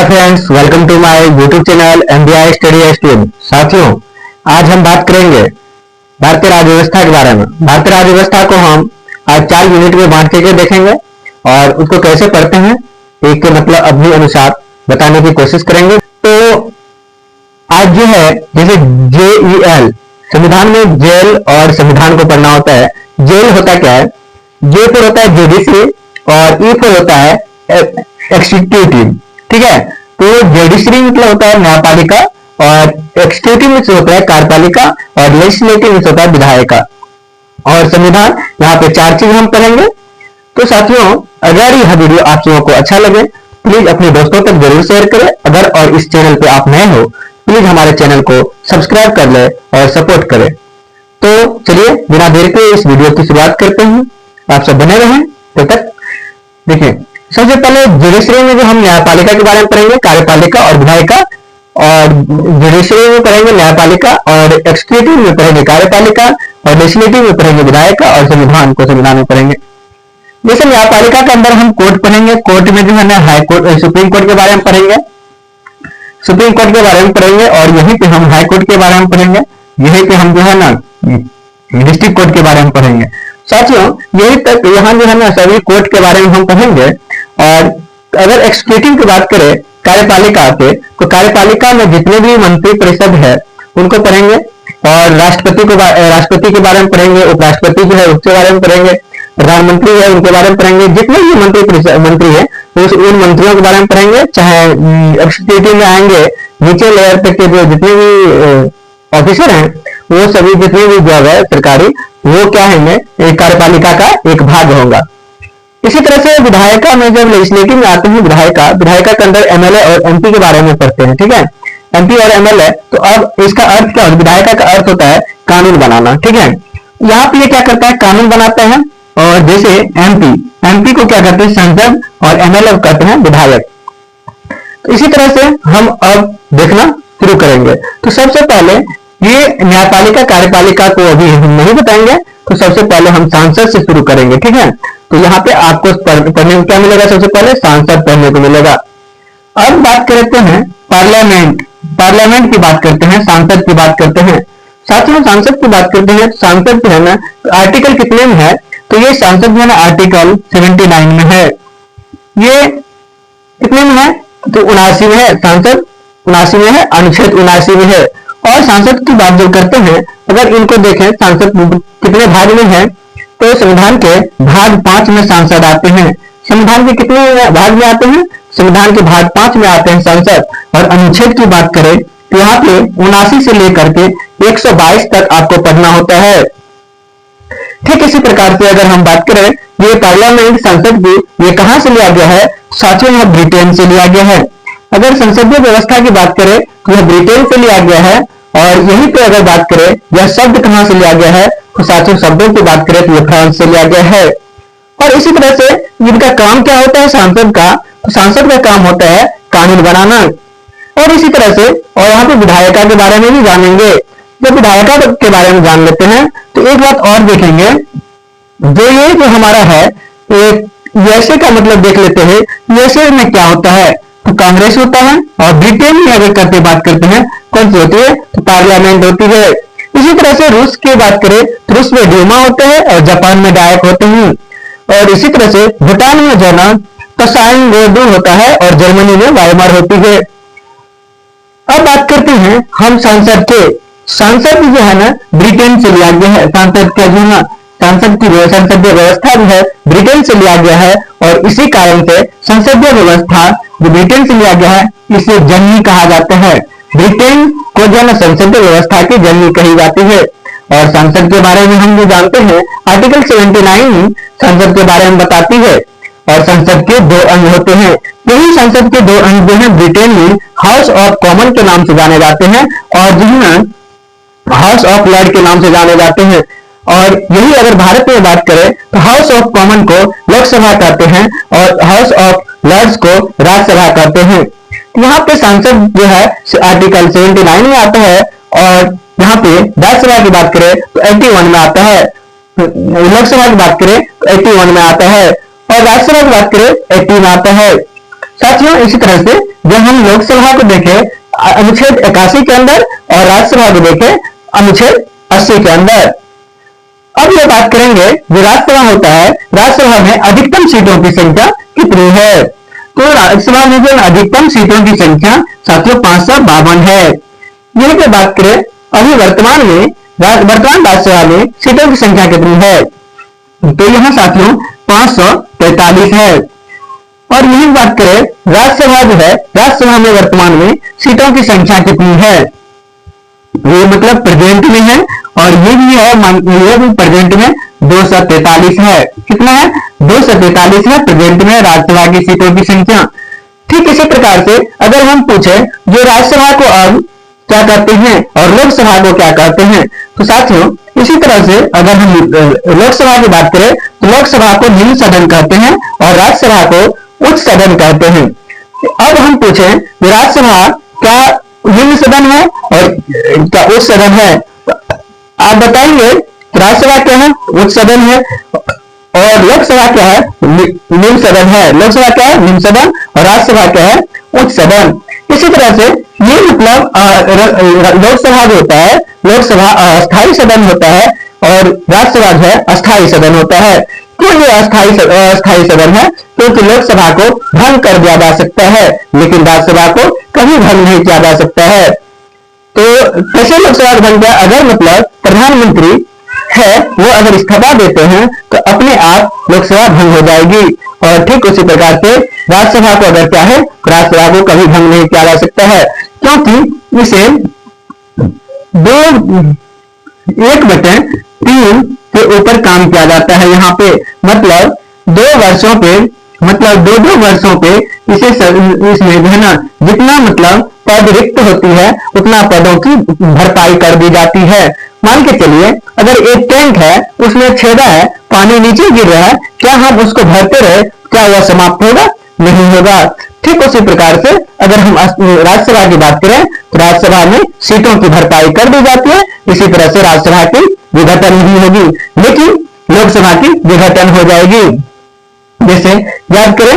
Hi friends, welcome to my YouTube channel MBI study stream. साथियों, आज हम बात करेंगे भारतीय राज्य व्यवस्था के बारे में। भारतीय राज्य व्यवस्था को हम आज 4 यूनिट में बांट के देखेंगे और उसको कैसे पढ़ते हैं एक के मतलब अपने अनुसार बताने की कोशिश करेंगे। तो आज जो है जैसे जेईएल, संविधान में जेल और संविधान को पढ़ना होता है। जेल होता क्या है? जे पर होता है जुडिशरी और ई पर होता है एक्सिक्यूटिव। ठीक है, तो जुडिशरी मतलब होता है न्यायपालिका और एक्सिक्यूटिव में होता है कार्यपालिका और लेजिस्लेटिव में होता है विधायिका। और संविधान, यहाँ पे 4 चीज हम पढ़ेंगे। तो साथियों, अगर यह वीडियो आप लोगों को अच्छा लगे प्लीज अपने दोस्तों तक जरूर शेयर करें। अगर और इस चैनल पे आप नए हो प्लीज हमारे चैनल को सब्सक्राइब कर ले और सपोर्ट करें। तो चलिए बिना देर के इस वीडियो की शुरुआत करते हैं। आप सब बने रहें तब तक। देखिए, सबसे पहले जुडिशरी में जो हम न्यायपालिका के बारे में पढ़ेंगे, कार्यपालिका और विधायिका। और जुडिशरी में पढ़ेंगे न्यायपालिका और एक्सिक्यूटिव में पढ़ेंगे कार्यपालिका और लेजिस्लेटिव में पढ़ेंगे विधायिका और संविधान को संविधान में पढ़ेंगे। जैसे न्यायपालिका के अंदर हम कोर्ट पढ़ेंगे। कोर्ट में जो है ना हाई कोर्ट, सुप्रीम कोर्ट के बारे में पढ़ेंगे। सुप्रीम कोर्ट के बारे में पढ़ेंगे और यहीं पे हम हाई कोर्ट के बारे में पढ़ेंगे। यहीं पे हम जो है ना डिस्ट्रिक्ट कोर्ट के बारे में पढ़ेंगे। साथियों, यही तक यहाँ जो है ना सभी कोर्ट के बारे में हम पढ़ेंगे। और अगर एक्सिक्यूटिव की बात करें कार्यपालिका के, तो कार्यपालिका में जितने भी मंत्री परिषद है उनको पढ़ेंगे। और राष्ट्रपति के बारे में पढ़ेंगे, उपराष्ट्रपति जो है उसके बारे में पढ़ेंगे, प्रधानमंत्री है उनके बारे में पढ़ेंगे। जितने भी मंत्री है उन मंत्रियों के बारे में पढ़ेंगे। चाहे एक्सिक्यूटिव में आएंगे, नीचे लेयर तक के जो जितने भी ऑफिसर हैं वो सभी जितने भी जॉब है सरकारी, वो क्या है कार्यपालिका का एक भाग होगा। इसी तरह से विधायिका में जब लेजिस्लेटिव में आते हैं, विधायिका के अंदर एमएलए और एमपी के बारे में पढ़ते हैं। ठीक है, एमपी और एमएलए। तो अब इसका अर्थ क्या होता है? विधायिका का अर्थ होता है कानून बनाना। ठीक है, यहाँ पे ये क्या करता है? कानून बनाता है। और जैसे एमपी को क्या करते हैं? संसद, और एमएलए करते हैं विधायक। तो इसी तरह से हम अब देखना शुरू करेंगे। तो सबसे पहले ये न्यायपालिका कार्यपालिका को अभी हम नहीं बताएंगे, तो सबसे पहले हम सांसद से शुरू करेंगे। ठीक है, तो यहाँ पे आपको पढ़ने को क्या मिलेगा? सबसे पहले सांसद पढ़ने को मिलेगा। अब बात करते हैं पार्लियामेंट की बात करते हैं, सांसद की बात करते हैं। साथियों, सांसद की बात करते हैं। सांसद जो है ना आर्टिकल कितने में है? तो ये सांसद जो है ना आर्टिकल 79 में है। ये कितने में है? तो 79 में है। सांसद 79 में है, अनुच्छेद 79 में है। और सांसद की बात जब करते हैं, अगर इनको देखें सांसद कितने भाग में है, तो संविधान के भाग 5 में सांसद आते हैं। संविधान के कितने भाग में आते हैं? संविधान के भाग 5 में आते हैं सांसद। और अनुच्छेद की बात करें तो यहाँ पे 79 से लेकर के 122 तक आपको पढ़ना होता है। ठीक इसी प्रकार से अगर हम बात करें ये पार्लियामेंट संसद की, ये कहां से लिया गया है? साथियों, यह ब्रिटेन से लिया गया है। अगर संसदीय व्यवस्था की बात करें तो यह ब्रिटेन से लिया गया है। और यहीं पे अगर बात करें यह शब्द कहां से लिया गया है, तो साथियों शब्दों की बात करें तो यह फ्रांस से लिया गया है। और इसी तरह से इनका काम क्या होता है सांसद का? तो सांसद का काम होता है कानून बनाना। और इसी तरह से और यहाँ पे विधायिका के बारे में भी जानेंगे। जब विधायिका के बारे में जान लेते हैं तो एक बात और देखेंगे, जो हमारा है यूएसए का मतलब देख लेते हैं। यूएसए में क्या होता है? तो कांग्रेस होता है। और ब्रिटेन में अगर बात करते हैं कौन सी होती है? तो पार्लियामेंट होती है। इसी तरह से रूस की बात करें तो रूस में ड्यूमा होते हैं और जापान में डायक होते हैं। और इसी तरह से भूटान में जो ना तसाइन गोडू होता है और जर्मनी में वाइमर होती है। अब बात करते हैं हम सांसद के। सांसद जो है ना ब्रिटेन से लिया गया है। सांसद का जो ना संसदीय व्यवस्था जो है ब्रिटेन से लिया गया है। और इसी कारण से संसदीय व्यवस्था जो ब्रिटेन से लिया गया है इसे जननी कहा जाता है। ब्रिटेन को जो है संसदीय व्यवस्था की जननी कही जाती है। और संसद के बारे में हम जो जानते हैं आर्टिकल 79 संसद के बारे में बताती है। और संसद के 2 अंग होते हैं। यही संसद के 2 अंग जो है ब्रिटेन में हाउस ऑफ कॉमन के नाम से जाने जाते हैं और जो है हाउस ऑफ लॉर्ड के नाम से जाने जाते हैं। और यही अगर भारत में बात करें तो हाउस ऑफ कॉमन को लोकसभा कहते हैं और हाउस ऑफ लॉर्ड्स को राज्यसभा कहते हैं। यहाँ पे सांसद जो है आर्टिकल 79 में आता है। और यहाँ पे राज्यसभा की बात करें तो 81 में आता है। लोकसभा की बात करें तो 81 में आता है। और राज्यसभा की बात करें 80 में आता है। साथियों इसी तरह से जब हम लोकसभा को देखें अनुच्छेद 81 के अंदर और राज्यसभा को देखें अनुच्छेद 80 के अंदर। अब ये बात करेंगे जो राज्यसभा होता है, राज्यसभा में अधिकतम सीटों की संख्या कितनी है। तो राज्यसभा में जो अधिकतम सीटों की संख्या साथियों 552 है। यही पे बात करें अभी वर्तमान राज्यसभा में सीटों की संख्या कितनी है, तो यहाँ साथियों 543 है। और यही बात करें राज्यसभा जो है, राज्यसभा में वर्तमान में सीटों की संख्या कितनी है, ये मतलब प्रेजेंट में है, और ये भी है ये भी प्रेजेंट में 243 है। कितना है? 243 है प्रेजेंट में राज्यसभा की सीटों की संख्या। ठीक इसी प्रकार से अगर हम पूछे जो राज्यसभा को अब क्या कहते हैं और लोकसभा को क्या कहते हैं, तो साथियों इसी तरह से अगर हम लोकसभा की बात करें तो लोकसभा को निम्न सदन कहते हैं और राज्यसभा को उच्च सदन कहते हैं। अब हम पूछे राज्यसभा क्या निम्न सदन है और क्या उच्च सदन है, आप बताएंगे राज्यसभा क्या है? उच्च सदन है। और लोकसभा क्या है? निम्न सदन है। लोकसभा क्या है? निम्न सदन, और राज्यसभा क्या है? उच्च सदन। इसी तरह से ये मतलब लोकसभा जो होता है, लोकसभा अस्थायी सदन होता है और राज्यसभा जो है अस्थायी सदन होता है। क्यों ये अस्थायी सदन है? क्योंकि लोकसभा को भंग कर दिया जा सकता है लेकिन राज्यसभा को कभी भंग नहीं किया जा सकता है। तो कैसे लोकसभा का भंग किया? अगर मतलब प्रधानमंत्री है वो अगर इस्तीफा देते हैं तो अपने आप लोकसभा भंग हो जाएगी। और ठीक उसी प्रकार से राज्यसभा को अगर क्या है, राज्यसभा को कभी भंग नहीं किया जा सकता है, क्योंकि इसे 1/3 के ऊपर काम किया जाता है। यहाँ पे मतलब 2 वर्षों पे, मतलब 2 वर्षों पे इसमें जो है ना जितना मतलब पद रिक्त होती है उतना पदों की भरपाई कर दी जाती है। मान के चलिए अगर एक टैंक है उसमें छेदा है, पानी नीचे गिर रहा है, क्या हम उसको भरते रहे, क्या वह समाप्त होगा? नहीं होगा। ठीक उसी प्रकार से अगर हम राज्यसभा की बात करें तो राज्यसभा में सीटों की भरपाई कर दी जाती है, इसी तरह से राज्यसभा की विघटन नहीं होगी लेकिन लोकसभा की विघटन हो जाएगी। जैसे याद करें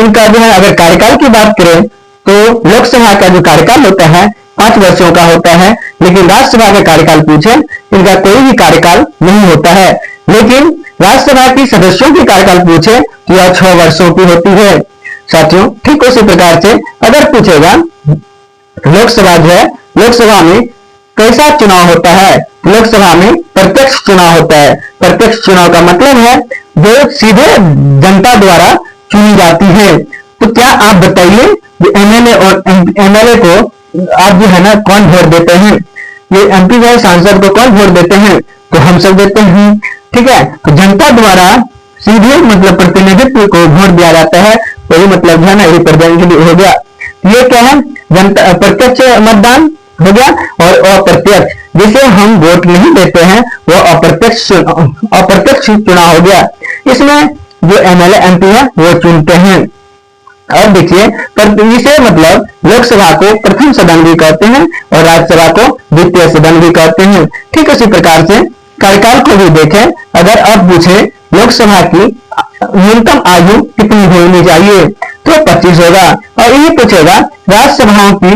इनका जो है अगर कार्यकाल की बात करें तो लोकसभा का जो कार्यकाल होता है 5 वर्षों का होता है, लेकिन राज्यसभा का कार्यकाल पूछे इनका कोई भी कार्यकाल नहीं होता है। लेकिन राज्यसभा की सदस्यों की कार्यकाल पूछे तो यह 6 वर्षों की होती है। साथियों ठीक उसी प्रकार से अगर पूछेगा लोकसभा जो है, लोकसभा में कैसा चुनाव होता है? लोकसभा में प्रत्यक्ष चुनाव होता है। प्रत्यक्ष चुनाव का मतलब है जो सीधे जनता द्वारा चुनी जाती है। तो क्या आप बताइए एमएलए और एमएलए को आप जो है ना कौन वोट देते हैं? ये एमपी जो है सांसद को कौन वोट देते हैं? तो हम सब देते हैं। ठीक है, तो जनता द्वारा सीधे मतलब प्रतिनिधित्व को वोट दिया जाता है, वही मतलब है ना रिप्रेजेंटेटिव हो गया। ये क्या है? जनता प्रत्यक्ष मतदान हो गया और अप्रत्यक्ष जिसे हम वोट नहीं देते हैं वो अप्रत्यक्ष चुनाव हो गया। इसमें जो एमएलए एमपी है वो चुनते हैं। अब देखिए इसे मतलब लोकसभा को प्रथम सदन भी कहते हैं और राज्यसभा को द्वितीय सदन भी कहते हैं। ठीक उसी प्रकार से कार्यकाल को भी देखें, अगर अब पूछे लोकसभा की न्यूनतम आयु कितनी होनी चाहिए तो 25 होगा। और यही पूछेगा राज्यसभाओं की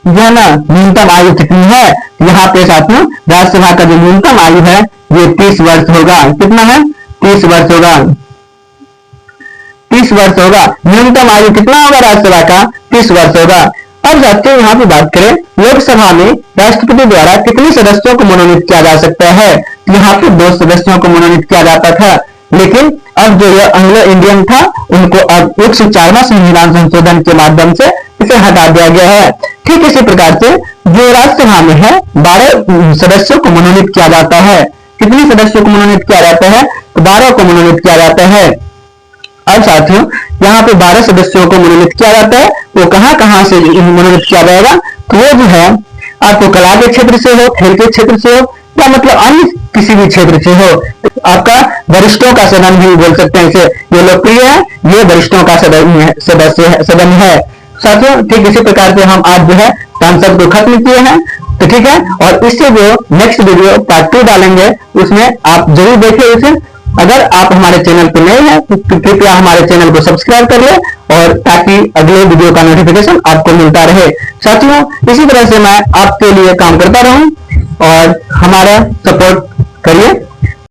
जो है ना न्यूनतम आयु कितनी है, यहाँ पे साथियों राज्यसभा का जो न्यूनतम आयु है ये 30 वर्ष होगा। कितना है? 30 वर्ष होगा। 30 वर्ष होगा। न्यूनतम आयु कितना होगा राज्यसभा का? 30 वर्ष होगा। अब साथियों यहाँ पे बात करें लोकसभा में राष्ट्रपति द्वारा कितने सदस्यों को मनोनीत किया जा सकता है? यहाँ पे 2 सदस्यों को मनोनीत किया जाता था, लेकिन अब जो यह एंग्लो इंडियन था उनको अब 104वां संविधान संशोधन के माध्यम से इसे हटा दिया गया है। ठीक इसी प्रकार से जो राज्यसभा में है 12 सदस्यों को मनोनीत किया जाता है। कितने सदस्यों को मनोनीत किया जाता है? तो 12 को मनोनीत किया जाता है। अब साथियों यहाँ पे 12 सदस्यों को मनोनीत किया जाता है। वो कहाँ से मनोनीत किया जाएगा? तो वो जो है आपको कला के क्षेत्र से हो, खेल के क्षेत्र से हो या मतलब अन्य किसी भी क्षेत्र से हो। आपका वरिष्ठों का सदन भी बोल सकते हैं इसे, ये लोकप्रिय है, ये वरिष्ठों का सदन है। साथियों ठीक इसी प्रकार से हम आज जो है सांसद को खत्म किए हैं। तो ठीक है, और इससे जो नेक्स्ट वीडियो पार्ट 2 डालेंगे उसमें आप जरूर देखिए इसे। अगर आप हमारे चैनल पर नए हैं तो कृपया हमारे चैनल को सब्सक्राइब कर ले और ताकि अगले वीडियो का नोटिफिकेशन आपको मिलता रहे। साथियों, इसी तरह से मैं आपके लिए काम करता रहूं और हमारा सपोर्ट करिए।